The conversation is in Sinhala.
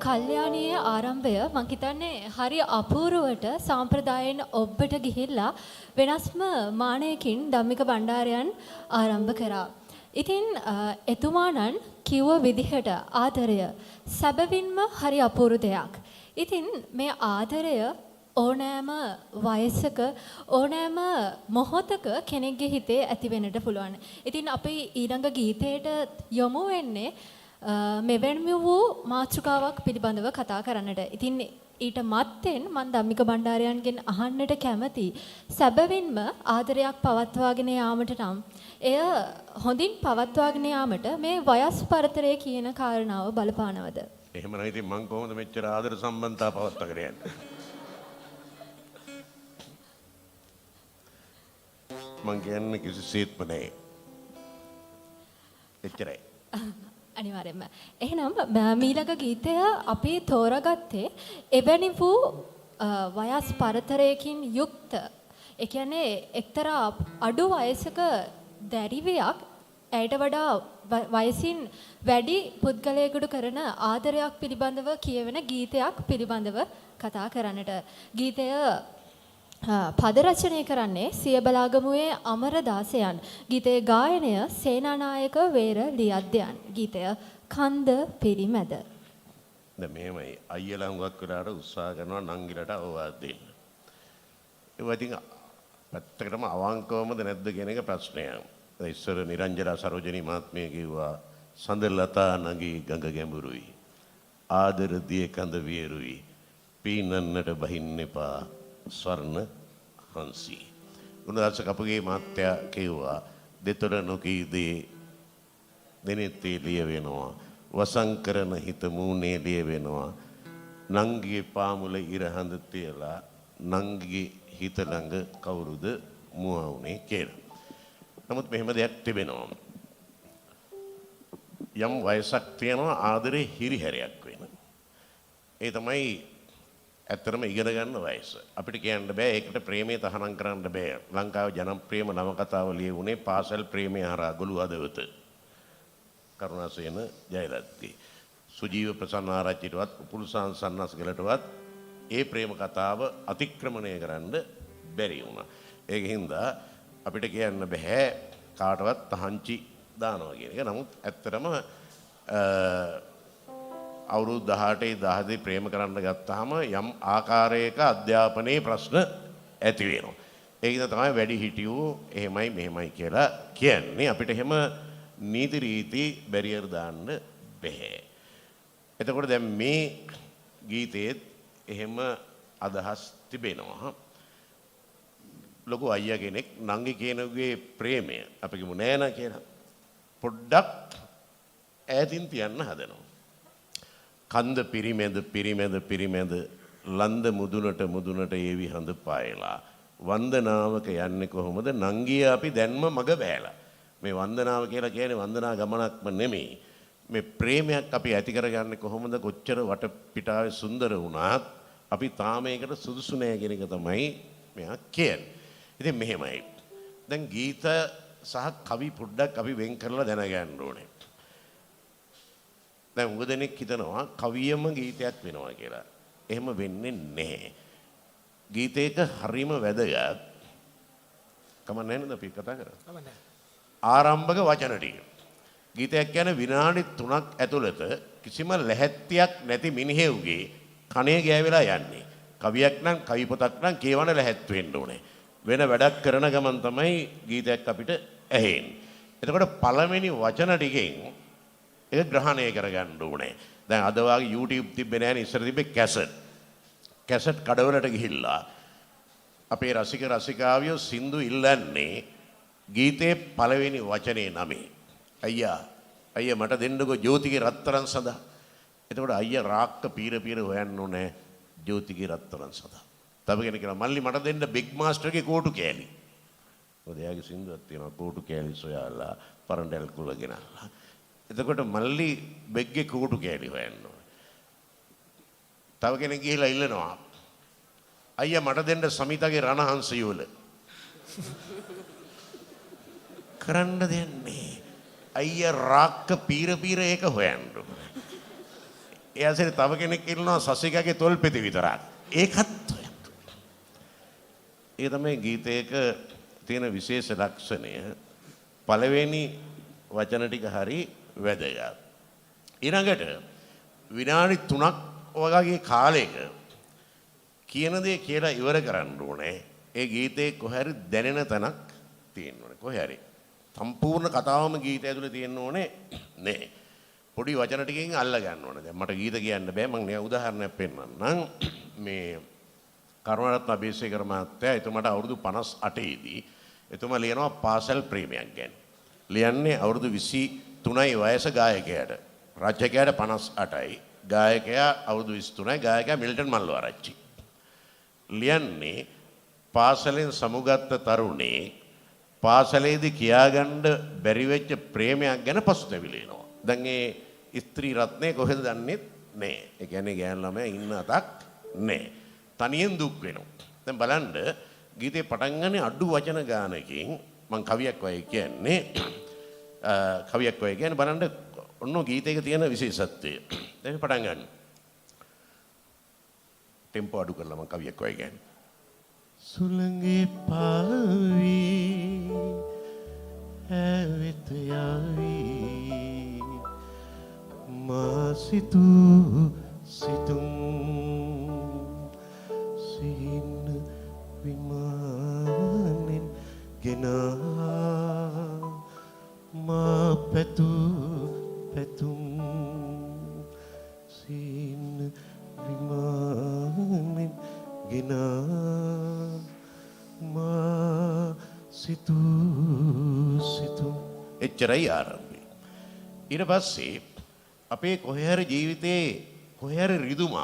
කල්යාණීය ආරම්භය මං හිතන්නේ හරි අපූර්වට සාම්ප්‍රදායෙන් ඔබට ගිහිල්ලා වෙනස්ම මානයකින් ධම්මික බණ්ඩාරයන් ආරම්භ කරා. ඉතින් එතුමාණන් කිව්ව විදිහට ආදරය සැබවින්ම හරි අපූර්ව දෙයක්. ඉතින් මේ ආදරය ඕනෑම වයසක ඕනෑම මොහොතක කෙනෙක්ගේ හිතේ ඇති වෙන්නට පුළුවන්. ඉතින් අපි ඊළඟ ගීතයට යොමු වෙන්නේ මෙවැනි වූ මාතෘකාවක් පිළිබඳව කතා කරන්නට. ඉතින් ඊට මත්තෙන් මම ධම්මික බණ්ඩාරයන්ගෙන් අහන්නට කැමති සැබවින්ම ආදරයක් පවත්වාගෙන යාමට නම් එය හොඳින් පවත්වාගෙන යාමට මේ වයස් පරතරය කියන කාරණාව බලපානවද? එහෙමනම් ඉතින් මං කොහොමද මෙච්චර ආදර සම්බන්ධතා පවත්වාගෙන යන්නේ? මං කියන්නේ කිසිසේත්ම නැහැ. එච්චරයි. අනිවාර්යයෙන්ම. එහෙනම් මීළඟ ගීතය අපි තෝරාගත්තේ එවැනි වූ වයස් පරතරයකින් යුක්ත, ඒ කියන්නේ එක්තරා අඩු වයසක දැරිවියක් ඇයට වඩා වයසින් වැඩි පුද්ගලයෙකුට කරන ආදරයක් පිළිබඳව කියවෙන ගීතයක් පිළිබඳව කතා කරන්නට. ගීතය පද රචනය කරන්නේ සියබලාගමුවේ අමරදාසයන්. ගීතයේ ගායනය සේනානායක වේර ලියද්දයන්. ගීතය කන්ද පිරිමැද. දැන් මෙහෙමයි අයියලා හුඟක් වෙලාවට උත්සාහ කරනවා නංගිලට අවවාද දෙන්න. ඒවා ඉතින් පැත්තකටම අවංකවමද නැද්ද කියන එක ප්‍රශ්නයක්. ඉස්සර නිරංජලා සරෝජනී මහත්මිය කිව්වා සඳලතා නගී ගඟ ගැඹුරුයි. ආදර දිය කඳ වියරුයි. පීනන්නට බහින්න එපා. ස්වර්ණ හංසි. උන්වහන්ස කපුගේ මාත්‍යා කිව්වා දෙතොර නොකී දේ දෙනෙත්තේ ලිය වෙනවා. වසං කරන හිත මූණේ ලිය වෙනවා. නංගිගේ පාමුල ඉරහඳ තියලා නංගිගේ හිත ළඟ කවුරුද මුවා උනේ කියලා. නමුත් මෙහෙම දෙයක් තිබෙනවා. යම් වයසක් තියෙනවා ආදරේ හිරිහැරයක් වෙන. ඒ තමයි ඇත්තටම ඉගෙන ගන්න වයස. අපිට කියන්න බෑ ඒකට ප්‍රේමය තහනම් කරන්න බෑ. ලංකාවේ ජනප්‍රියම නවකතාව ලියුනේ පාසල් ප්‍රේමය හරහා ගොළු හදවත. කරුණාසේන ජයලත්ති. සුජීව ප්‍රසන්න ආරච්චිටවත් උපුල්සාන් සන්නස්ගලටවත් ඒ ප්‍රේම කතාව අතික්‍රමණය කරන්න බැරි වුණා. ඒක හින්දා අපිට කියන්න බෑ කාටවත් තහංචි දානවා කියන එක. නමුත් ඇත්තටම අවුරුදු 18 10 ප්‍රේම කරන්න ගත්තාම යම් ආකාරයක අධ්‍යාපනයේ ප්‍රශ්න ඇති වෙනවා. ඒක තමයි වැඩි හිටියෝ එහෙමයි මෙහෙමයි කියලා කියන්නේ. අපිට එහෙම නීති රීති බැරියර් දාන්න බෑ. එතකොට දැන් මේ ගීතයේ එහෙම අදහස් තිබෙනවා. ලොකු අයියා කෙනෙක් නංගි කෙනෙකුගේ ප්‍රේමය අපි කිමු නෑනා කියලා පොඩ්ඩක් ඈතින් තියන්න හදනවා. කන්ද පිරිමැද පිරිමැද පිරිමැද ලන්ද මුදුනට මුදුනට ඒවි හඳ පායලා වන්දනාවක යන්නේ කොහොමද නංගිය අපි දැන්ම මග බෑලා. මේ වන්දනාව කියලා කියන්නේ වන්දනා ගමනක්ම නෙමෙයි. මේ ප්‍රේමයක් අපි ඇති කරගන්නේ කොහොමද කොච්චර වටපිටාවේ සුන්දර වුණත් අපි තාම ඒකට සුදුසු නෑ කියන එක තමයි මෙයා කියන්නේ. ඉතින් මෙහෙමයි. දැන් ගීත සහ කවි පොඩ්ඩක් අපි වෙන් කරලා දැනගන්න ඕනේ. දැන් උග දෙනෙක් හිතනවා කවියම ගීතයක් වෙනවා කියලා. එහෙම වෙන්නේ නැහැ. ගීතයක හරීම වැදගත්. කමන්නේ නේද අපි කතා කරන්නේ? කමන්නේ. ආරම්භක වචන ටික. ගීතයක් කියන්නේ විනාඩි 3ක් ඇතුළත කිසිම ලැහැත්තියක් නැති මිනිහෙකුගේ කණේ ගෑවිලා යන්නේ. කවියක් නම් කවි පොතක් නම් කියවන ලැහැත් වෙන්න ඕනේ. වෙන වැඩක් කරන ගමන් තමයි ගීතයක් අපිට ඇහෙන්නේ. එතකොට පළවෙනි වචන ටිකෙන් ඒක ග්‍රහණය කරගන්න ඕනේ. දැන් අද වගේ YouTube තිබ්බේ නැහැ නේ ඉස්සර තිබ්බේ කැසට් කඩවලට ගිහිල්ලා අපේ රසික රසිකාවියෝ සින්දු ඉල්ලන්නේ ගීතේ පළවෙනි වචනේ නමේ. අයියා මට දෙන්නකෝ ජෝතිගේ රත්තරන් සඳහා. එතකොට අයියා රාක්ක පීර හොයන්න ඕනේ ජෝතිගේ රත්තරන් සඳහා. තව කෙනෙක් කියනවා මල්ලි මට දෙන්න බිග් මාස්ටර්ගේ කෝටු කෑලි. මොකද එයාගේ සින්දුවක් තියෙනවා කෝටු කෑලි සොයාලා පරණ්ඩල් කුල ගෙනල්ලා. එතකොට මල්ලි බෙග්ගේ කෝටු කෑලි හොයන්න ඕනේ. තව කෙනෙක් ගිහිලා ඉල්ලනවා අයියා මට දෙන්න සමිතාගේ රණහංස යුවල. කරන්න දෙන්නේ අයියා රාක්ක පීර ඒක හොයන්න. එයාසෙන් තව කෙනෙක් ඉන්නවා සසිකාගේ තොල්පෙති විතරක්. ඒකත් හොයන්න. ඒ තමයි ගීතයක තියෙන විශේෂ ලක්ෂණය. පළවෙනි වචන ටික හරි වැදගත්. ඊළඟට විනාඩි 3ක් වගේ කාලයක කියන දේ කියලා ඉවර කරන්න ඕනේ. ඒ ගීතේ කොහරි දැනෙන තැනක් තියෙන්න ඕනේ. කොහරි සම්පූර්ණ කතාවම ගීතය ඇතුලේ තියෙන්න ඕනේ නේ. පොඩි වචන ටිකකින් අල්ල ගන්න ඕනේ. දැන් මට ගීත කියන්න බෑ. මම නිකන් උදාහරණයක් පෙන්නන්නම්. මේ කරුණාරත්න අබේසේකර මහත්තයා එතුමාට අවුරුදු 58 දී එතුමා ලියනවා පාසල් ප්‍රේමයක් ගැන. ලියන්නේ අවුරුදු 23යි වයස ගායකයාට. රචකයාට 58යි. ගායකයා අවුරුදු 23යි. ගායකයා මිල්ටන් මල්ලවආරච්චි. ලියන්නේ පාසලෙන් සමුගත්ත තරුණේ පාසලේදී කියාගන්න බැරි වෙච්ච ප්‍රේමයක් ගැන පසුතැවිලිනවා. දැන් ඒ ස්ත්‍රී රත්නේ කොහෙද දන්නේ නැහැ. ඒ කියන්නේ ගෑනු ළමයා ඉන්න අතක් නැහැ. තනියෙන් දුක් වෙනවා. දැන් බලන්න ගීතේ පටන් ගන්නේ අඩු වචන ගානකින් මම කවියක් වගේ කියන්නේ බලන්න ඔන්න ගීතයක තියෙන විශේෂත්වය. දැන් පටන් ගන්න. ටෙම්පෝ අඩු කරලා මම කවියක් වගේ කියන්නේ. සුළඟේ පාවී ඇවිත් යාවී මා සිතුම් සිහින විමානෙන් ගෙනා මා පැතුම් සිහින විමානෙන් ගෙනා මා සිතුම් එච්චරයි ආරම්භය. ඊට පස්සේ අපේ කොහේ හරි ජීවිතේ කොහේ හරි රිදුමක්